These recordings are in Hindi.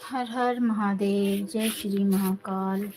हर हर महादेव। जय श्री महाकाल।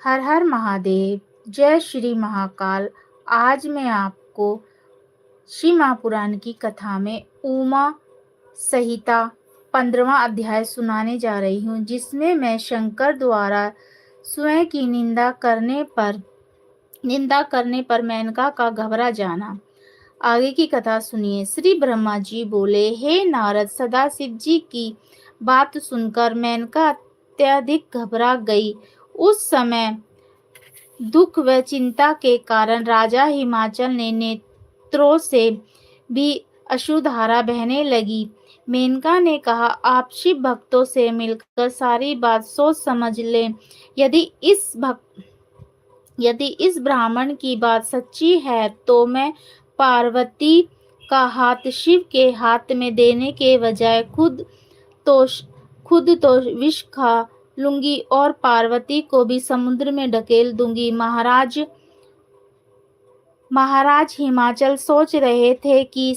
हर हर महादेव। जय श्री महाकाल। आज मैं आपको श्री महापुराण की कथा में उमा संहिता 15वां अध्याय सुनाने जा रही हूँ, जिसमें मैं शंकर द्वारा स्वयं की निंदा करने पर मेनका का घबरा जाना। आगे की कथा सुनिए। श्री ब्रह्मा जी बोले, हे नारद, सदाशिव जी की बात सुनकर मेनका अत्यधिक घबरा गई। उस समय दुख व चिंता के कारण राजा हिमाचल ने नेत्रों से भी अश्रुधारा बहने लगी। मेनका ने कहा, आप शिव भक्तों से मिलकर सारी बात सोच समझ लें। यदि इस ब्राह्मण की बात सच्ची है तो मैं पार्वती का हाथ शिव के हाथ में देने के बजाय खुद तो विष खा लूंगी और पार्वती को भी समुद्र में ढकेल दूंगी। महाराज हिमाचल सोच रहे थे कि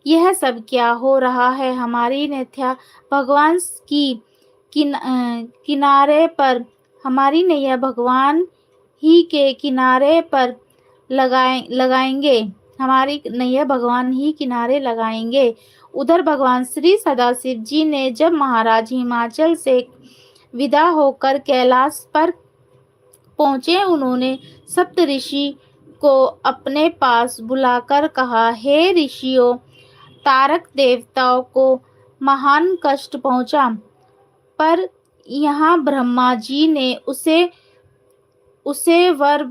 यह सब क्या हो रहा है। हमारी नैया भगवान ही के किनारे पर लगाएंगे। हमारी नैया भगवान ही किनारे लगाएंगे। उधर भगवान श्री सदाशिव जी ने जब महाराज हिमाचल से विदा होकर कैलाश पर पहुंचे। उन्होंने सप्तऋषि को अपने पास बुलाकर कहा, हे ऋषियों, तारक देवताओं को महान कष्ट पहुंचा, पर यहाँ ब्रह्मा जी ने उसे वर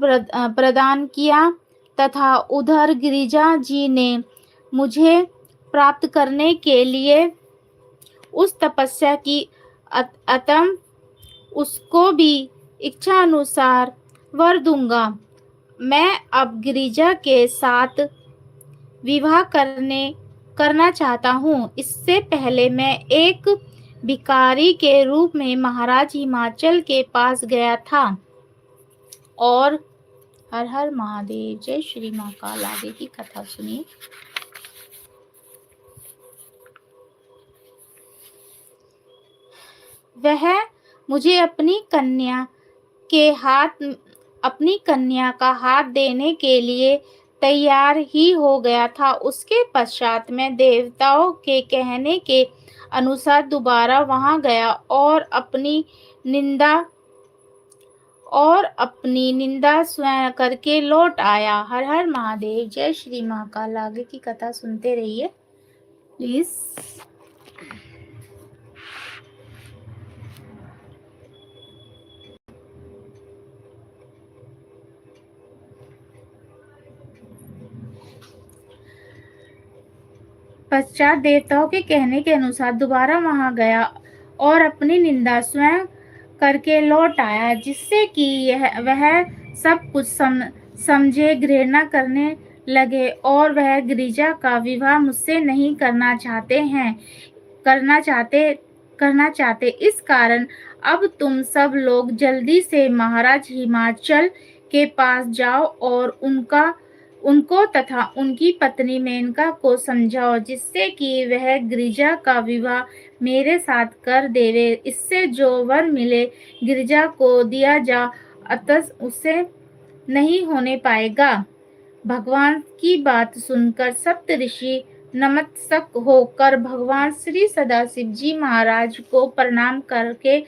प्रदान किया तथा उधर गिरिजा जी ने मुझे प्राप्त करने के लिए उस तपस्या की, अतः उसको भी इच्छा अनुसार वर दूंगा। मैं अब गिरिजा के साथ विवाह करना चाहता हूँ। इससे पहले मैं एक भिखारी के रूप में महाराज हिमाचल के पास गया था और हर हर महादेव, जय श्री महाकाल। आगे की कथा सुनिए। वह मुझे अपनी कन्या का हाथ देने के लिए तैयार ही हो गया था। उसके पश्चात मैं देवताओं के कहने के अनुसार दोबारा वहां गया और अपनी निंदा स्वयं करके लौट आया। हर हर महादेव, जय श्री महाकाल। आगे की कथा सुनते रहिए प्लीज। पश्चात देवताओं के कहने के अनुसार दोबारा वहां गया और अपनी निंदा स्वयं करके लौट आया, जिससे कि वह सब कुछ समझे घृणा करने लगे और वह गिरिजा का विवाह मुझसे नहीं करना चाहते। इस कारण अब तुम सब लोग जल्दी से महाराज हिमाचल के पास जाओ और उनको तथा उनकी पत्नी मेनका को समझाओ, जिससे कि वह गिरिजा का विवाह मेरे साथ कर देवे। इससे जो वर मिले गिरिजा को दिया जा, अतः उसे नहीं होने पाएगा। भगवान की बात सुनकर सप्तऋषि नतमस्तक होकर भगवान श्री सदाशिव जी महाराज को प्रणाम करके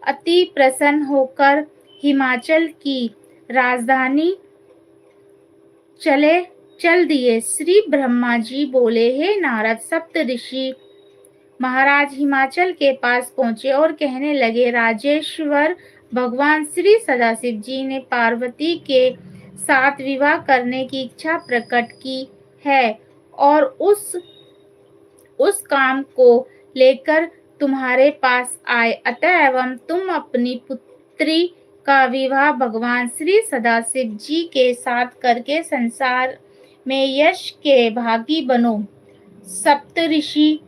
अति प्रसन्न होकर हिमाचल की राजधानी चल दिए। श्री ब्रह्मा जी बोले, हे नारद, सप्तऋषि महाराज हिमाचल के पास पहुंचे और कहने लगे, राजेश्वर, भगवान श्री सदाशिव जी ने पार्वती के साथ विवाह करने की इच्छा प्रकट की है और उस काम को लेकर तुम्हारे पास आए। अतएव तुम अपनी पुत्री का विवाह भगवान श्री सदाशिव जी के साथ करके संसार में यश के भागी बनो। सप्तऋषि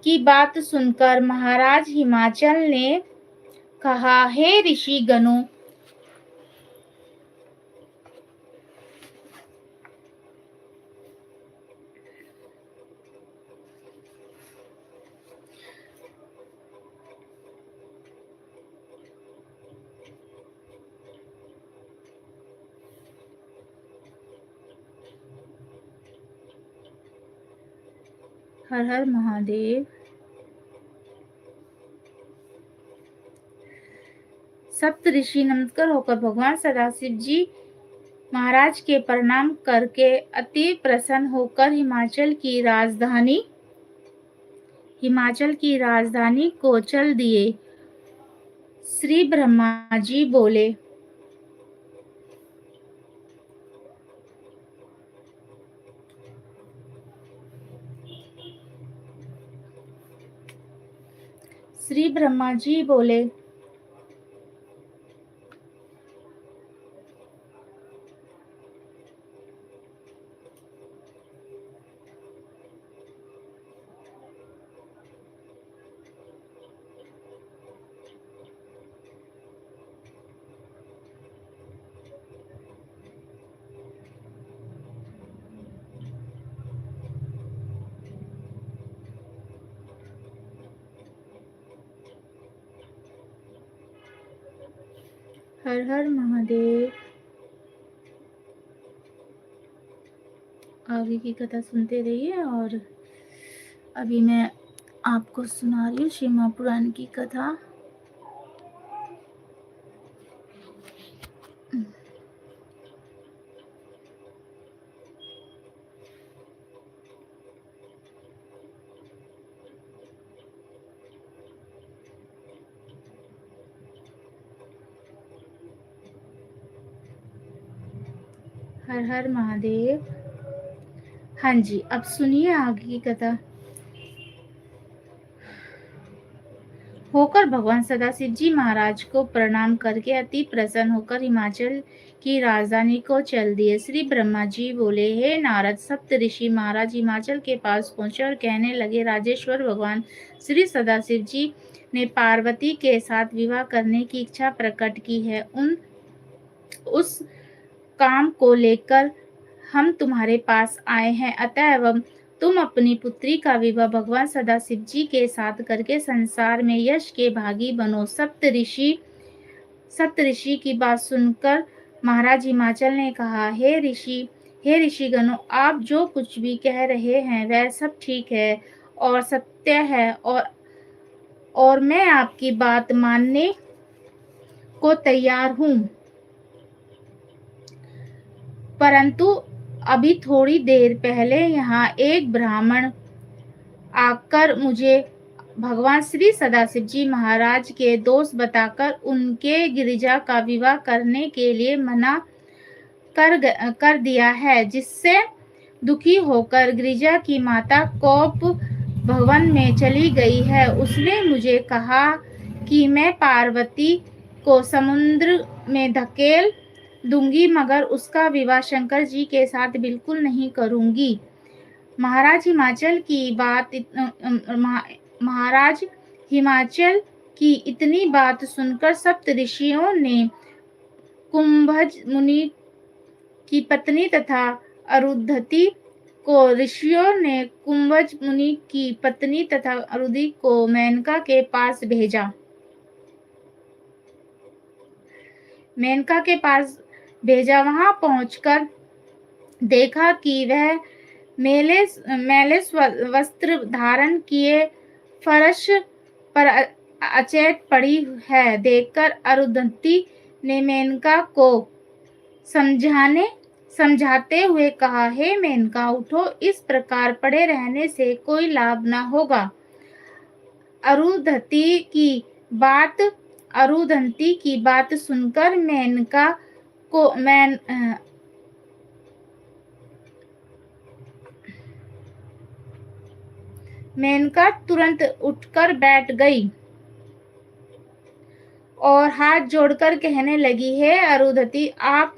की बात सुनकर महाराज हिमाचल ने कहा, हे ऋषि गणों, हर हर महादेव। सप्तऋषि नमस्कार होकर भगवान सदाशिव जी महाराज के प्रणाम करके अति प्रसन्न होकर हिमाचल की राजधानी को चल दिए। श्री ब्रह्मा जी बोले, हर हर महादेव। आगे की कथा सुनते रहिए। और अभी मैं आपको सुना रही हूँ श्रीमद् पुराण की कथा। हर हर महादेव। हाँ जी, अब सुनिए आगे की कथा। होकर भगवान सदाशिव जी महाराज को प्रणाम करके अति प्रसन्न होकर हिमाचल की राजधानी को चल दिए। श्री ब्रह्मा जी बोले, हे नारद, सप्त ऋषि महाराज हिमाचल के पास पहुंचे और कहने लगे, राजेश्वर भगवान श्री सदाशिव जी ने पार्वती के साथ विवाह करने की इच्छा प्रकट की है। उस काम को लेकर हम तुम्हारे पास आए हैं, अतएव तुम अपनी पुत्री का विवाह भगवान सदाशिव जी के साथ करके संसार में यश के भागी बनो। सप्तऋषि की बात सुनकर महाराज हिमाचल ने कहा, हे ऋषिगणों, आप जो कुछ भी कह रहे हैं वह सब ठीक है और सत्य है, और मैं आपकी बात मानने को तैयार हूँ, परंतु अभी थोड़ी देर पहले यहाँ एक ब्राह्मण आकर मुझे भगवान श्री सदाशिव जी महाराज के दोष बताकर उनके गिरिजा का विवाह करने के लिए मना कर दिया है, जिससे दुखी होकर गिरिजा की माता कोप भवन में चली गई है। उसने मुझे कहा कि मैं पार्वती को समुद्र में धकेल दूंगी, मगर उसका विवाह शंकर जी के साथ बिल्कुल नहीं करूंगी। महाराज हिमाचल की इतनी बात सुनकर सप्त ऋषियों ने कुंभज मुनि की पत्नी तथा अरुंधति को मेनका के पास भेजा। वहां पहुंचकर देखा कि वह मैले वस्त्र धारण किए फर्श पर अचेत पड़ी है। देखकर अरुंधति ने मेनका को समझाते हुए कहा, हे मेनका, उठो, इस प्रकार पड़े रहने से कोई लाभ न होगा। अरुंधति की बात सुनकर मेनका तुरंत उठकर बैठ गई और हाथ जोड़कर कहने लगी, हे अरुंधति, आप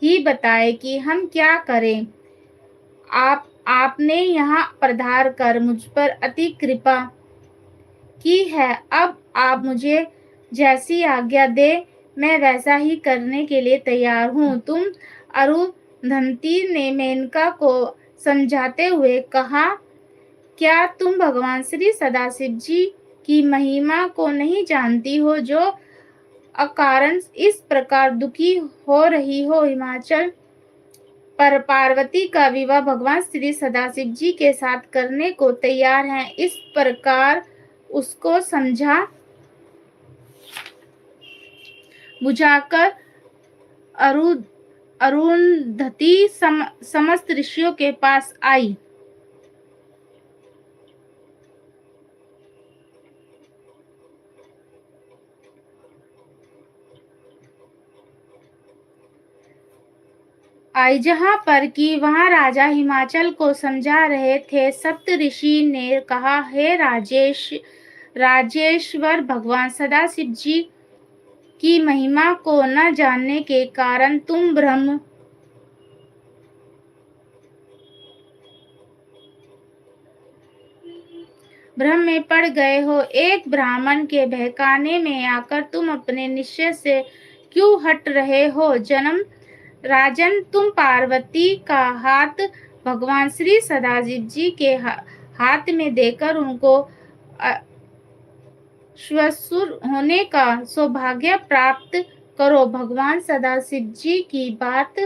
ही बताएं कि हम क्या करें। आपने यहाँ पधार कर मुझ पर अति कृपा की है। अब आप मुझे जैसी आज्ञा दे, मैं वैसा ही करने के लिए तैयार हूँ। अरुंधति ने मेनका को समझाते हुए कहा, क्या तुम भगवान श्री सदाशिव जी की महिमा को नहीं जानती हो, जो अकारण इस प्रकार दुखी हो रही हो? हिमाचल पर पार्वती का विवाह भगवान श्री सदाशिव जी के साथ करने को तैयार हैं। इस प्रकार उसको समझा बुझाकर अरुंधति समस्त ऋषियों के पास आई। जहाँ पर कि वहाँ राजा हिमाचल को समझा रहे थे। सप्त ऋषि ने कहा, हे राजेश्वर, भगवान सदाशिव जी की महिमा को न जानने के कारण तुम भ्रम में पड़ गए हो। एक ब्राह्मण के बहकाने में आकर तुम अपने निश्चय से क्यों हट रहे हो? राजन, तुम पार्वती का हाथ भगवान श्री सदाशिव जी के हाथ में देकर उनको श्वशुर होने का सौभाग्य प्राप्त करो। भगवान सदाशिव जी की बात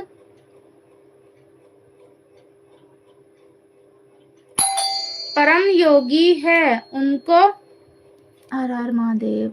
परम योगी है, उनको हर हर महादेव।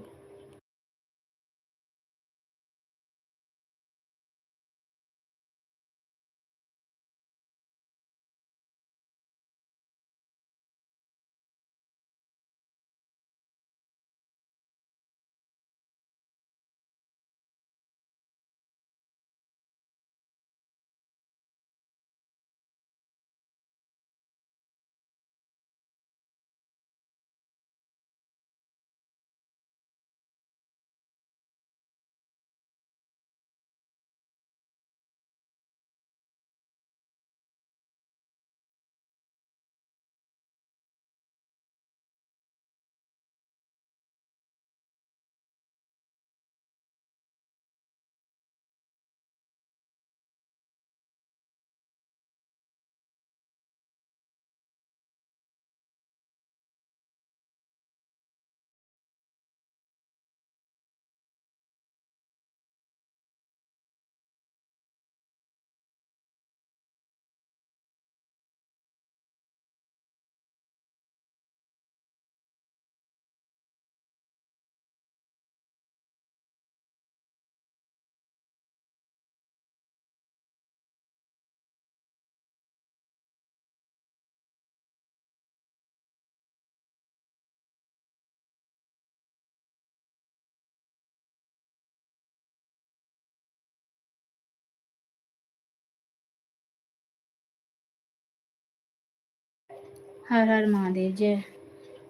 हर हर महादेव। जय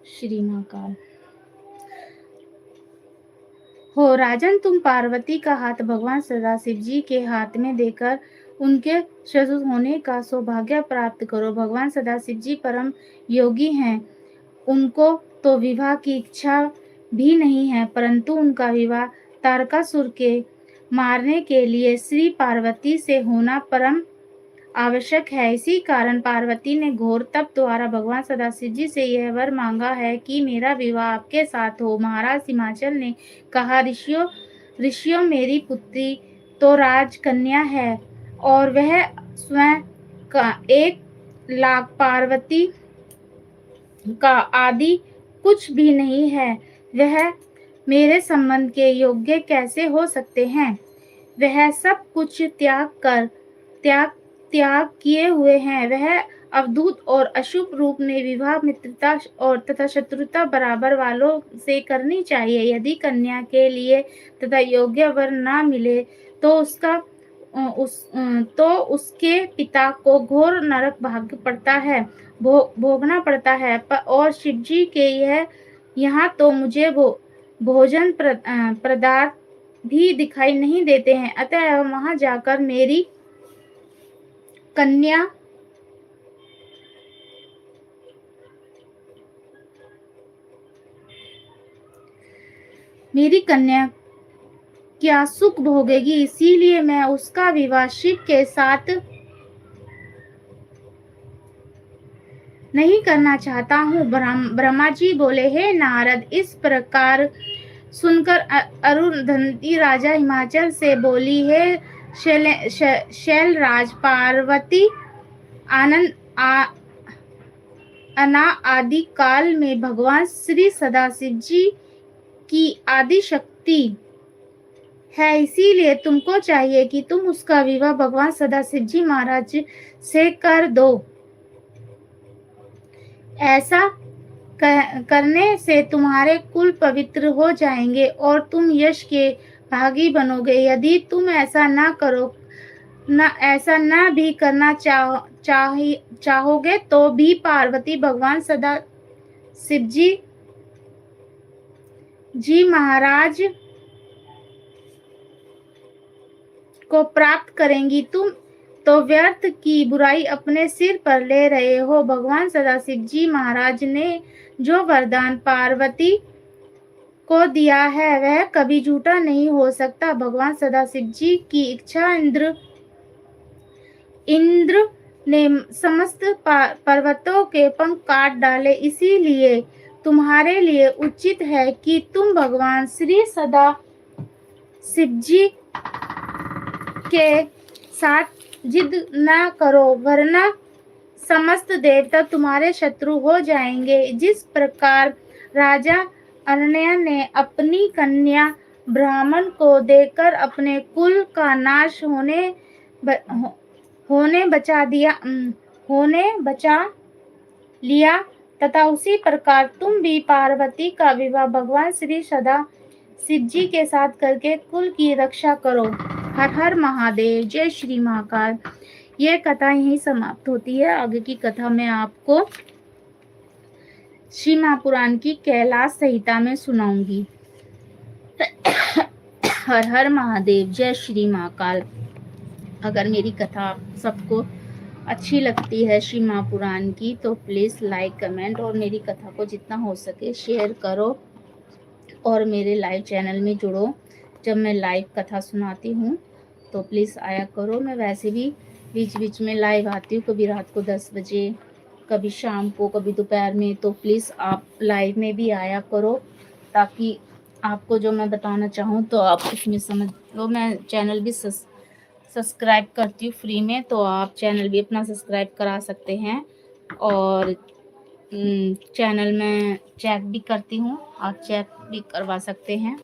श्री महाकाल। हो राजन, तुम पार्वती का हाथ भगवान सदाशिव जी के हाथ में देकर उनके ससुर होने का सौभाग्य प्राप्त करो। भगवान सदाशिव जी परम योगी हैं, उनको तो विवाह की इच्छा भी नहीं है, परंतु उनका विवाह तारकासुर के मारने के लिए श्री पार्वती से होना परम आवश्यक है। इसी कारण पार्वती ने घोर तप द्वारा भगवान सदाशिव जी से यह वर मांगा है कि मेरा विवाह आपके साथ हो। महाराज हिमाचल ने कहा, ऋषियों मेरी पुत्री तो राजकन्या है और वह स्वयं का 1,00,000 पार्वती का आदि कुछ भी नहीं है, वह मेरे संबंध के योग्य कैसे हो सकते हैं। वह सब कुछ त्याग किए हुए हैं। वह अवधूत और अशुभ रूप ने विवाह मित्रता और तथा शत्रुता बराबर वालों से करनी चाहिए। यदि कन्या के लिए तथा योग्य वर न मिले तो उसके पिता को घोर नरक भाग्य पड़ता है, भोगना पड़ता है। और शिव जी के यहाँ तो मुझे भोजन पदार्थ भी दिखाई नहीं देते हैं, अतः वहां जाकर मेरी कन्या क्या सुख भोगेगी। इसीलिए मैं उसका विवाह शिव के साथ नहीं करना चाहता हूँ। ब्रह्मा जी बोले, हे नारद, इस प्रकार सुनकर अरुंधति राजा हिमाचल से बोली, हे शैलराज, पार्वती आदि काल में भगवान श्री सदाशिव जी की आदि शक्ति है, इसीलिए तुमको चाहिए कि तुम उसका विवाह भगवान सदाशिव जी महाराज से कर दो। ऐसा करने से तुम्हारे कुल पवित्र हो जाएंगे और तुम यश के भागी बनोगे। यदि तुम ऐसा ना भी करना चाहोगे तो भी पार्वती भगवान सदाशिव जी महाराज को प्राप्त करेंगी। तुम तो व्यर्थ की बुराई अपने सिर पर ले रहे हो। भगवान सदाशिव जी महाराज ने जो वरदान पार्वती को दिया है वह कभी झूठा नहीं हो सकता। भगवान सदाशिव जी की इच्छा इंद्र ने समस्त पर्वतों के पंख काट डाले, इसीलिए तुम्हारे लिए उचित है कि तुम भगवान श्री सदाशिव जी के साथ जिद न करो, वरना समस्त देवता तुम्हारे शत्रु हो जाएंगे। जिस प्रकार राजा अरण्य ने अपनी कन्या ब्राह्मण को देकर अपने कुल का नाश होने बचा लिया, तथा उसी प्रकार तुम भी पार्वती का विवाह भगवान श्री सदाशिव जी के साथ करके कुल की रक्षा करो। हर हर महादेव। जय श्री महाकाल। यह कथा यहीं समाप्त होती है। आगे की कथा मैं आपको श्री महापुराण की कैलाश संहिता में सुनाऊंगी। हर हर महादेव। जय श्री महाकाल। अगर मेरी कथा सबको अच्छी लगती है श्री महापुराण की तो प्लीज़ लाइक, कमेंट और मेरी कथा को जितना हो सके शेयर करो और मेरे लाइव चैनल में जुड़ो। जब मैं लाइव कथा सुनाती हूँ तो प्लीज़ आया करो। मैं वैसे भी बीच बीच में लाइव आती हूँ, कभी रात को 10 बजे, कभी शाम को, कभी दोपहर में। तो प्लीज़ आप लाइव में भी आया करो ताकि आपको जो मैं बताना चाहूँ तो आप उसमें समझ लो। मैं चैनल भी सब्सक्राइब करती हूँ फ्री में, तो आप चैनल भी अपना सब्सक्राइब करा सकते हैं और चैनल में चेक भी करती हूँ, आप चेक भी करवा सकते हैं।